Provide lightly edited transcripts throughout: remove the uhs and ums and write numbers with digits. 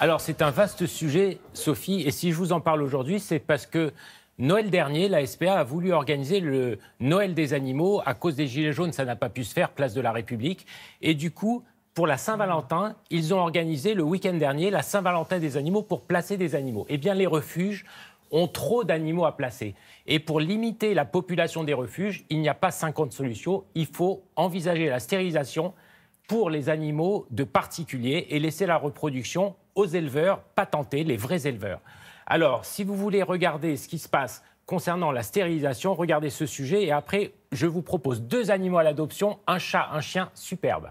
Alors, c'est un vaste sujet, Sophie, et si je vous en parle aujourd'hui, c'est parce que Noël dernier, la SPA a voulu organiser le Noël des animaux. À cause des Gilets jaunes, ça n'a pas pu se faire, place de la République. Et du coup, pour la Saint-Valentin, ils ont organisé le week-end dernier la Saint-Valentin des animaux pour placer des animaux. Eh bien, les refuges ont trop d'animaux à placer. Et pour limiter la population des refuges, il n'y a pas 50 solutions. Il faut envisager la stérilisation pour les animaux de particuliers et laisser la reproduction aux éleveurs patentés, les vrais éleveurs. Alors, si vous voulez regarder ce qui se passe concernant la stérilisation, regardez ce sujet et après, je vous propose 2 animaux à l'adoption, un chat, un chien, superbe.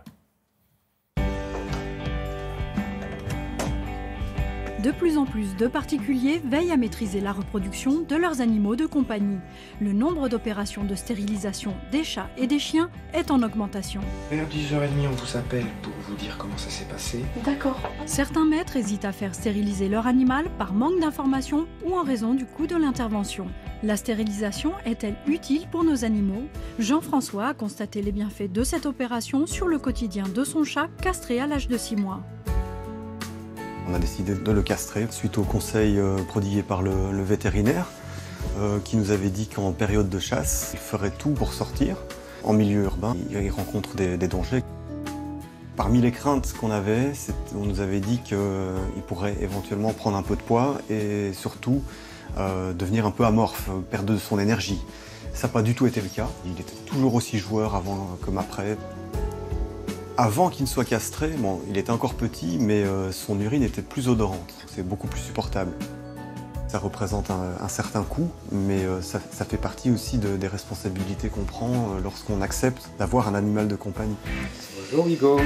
De plus en plus de particuliers veillent à maîtriser la reproduction de leurs animaux de compagnie. Le nombre d'opérations de stérilisation des chats et des chiens est en augmentation. Vers 10h30, on vous appelle pour vous dire comment ça s'est passé. D'accord. Certains maîtres hésitent à faire stériliser leur animal par manque d'informations ou en raison du coût de l'intervention. La stérilisation est-elle utile pour nos animaux? Jean-François a constaté les bienfaits de cette opération sur le quotidien de son chat castré à l'âge de 6 mois. On a décidé de le castrer suite au conseil prodigué par le vétérinaire qui nous avait dit qu'en période de chasse, il ferait tout pour sortir. En milieu urbain, il rencontre des dangers. Parmi les craintes qu'on avait, on nous avait dit qu'il pourrait éventuellement prendre un peu de poids et surtout devenir un peu amorphe, perdre de son énergie. Ça n'a pas du tout été le cas. Il était toujours aussi joueur avant comme après. Avant qu'il ne soit castré, bon, il était encore petit, mais son urine était plus odorante. C'est beaucoup plus supportable. Ça représente un certain coût, mais ça fait partie aussi des responsabilités qu'on prend lorsqu'on accepte d'avoir un animal de compagnie. Bonjour Hugo.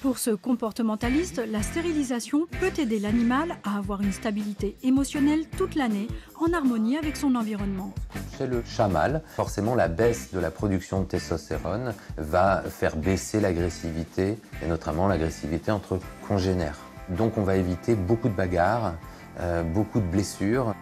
Pour ce comportementaliste, la stérilisation peut aider l'animal à avoir une stabilité émotionnelle toute l'année, en harmonie avec son environnement. Chez le chat mâle, forcément la baisse de la production de testostérone va faire baisser l'agressivité, et notamment l'agressivité entre congénères. Donc on va éviter beaucoup de bagarres, beaucoup de blessures.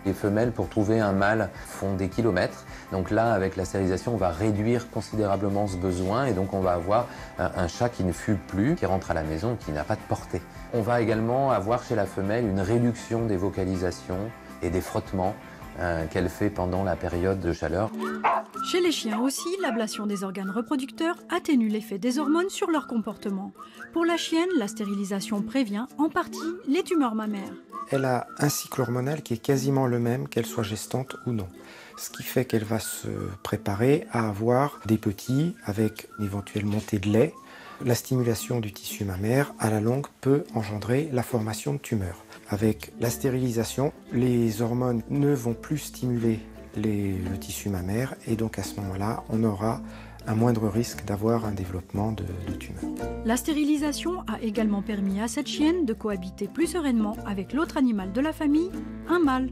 Les femelles, pour trouver un mâle, font des kilomètres. Donc là, avec la stérilisation, on va réduire considérablement ce besoin et donc on va avoir un chat qui ne fuit plus, qui rentre à la maison, qui n'a pas de portée. On va également avoir chez la femelle une réduction des vocalisations et des frottements qu'elle fait pendant la période de chaleur. Chez les chiens aussi, l'ablation des organes reproducteurs atténue l'effet des hormones sur leur comportement. Pour la chienne, la stérilisation prévient en partie les tumeurs mammaires. Elle a un cycle hormonal qui est quasiment le même, qu'elle soit gestante ou non. Ce qui fait qu'elle va se préparer à avoir des petits avec une éventuelle montée de lait. La stimulation du tissu mammaire, à la longue, peut engendrer la formation de tumeurs. Avec la stérilisation, les hormones ne vont plus stimuler le tissu mammaire et donc à ce moment-là, on aura un moindre risque d'avoir un développement de tumeur. La stérilisation a également permis à cette chienne de cohabiter plus sereinement avec l'autre animal de la famille, un mâle.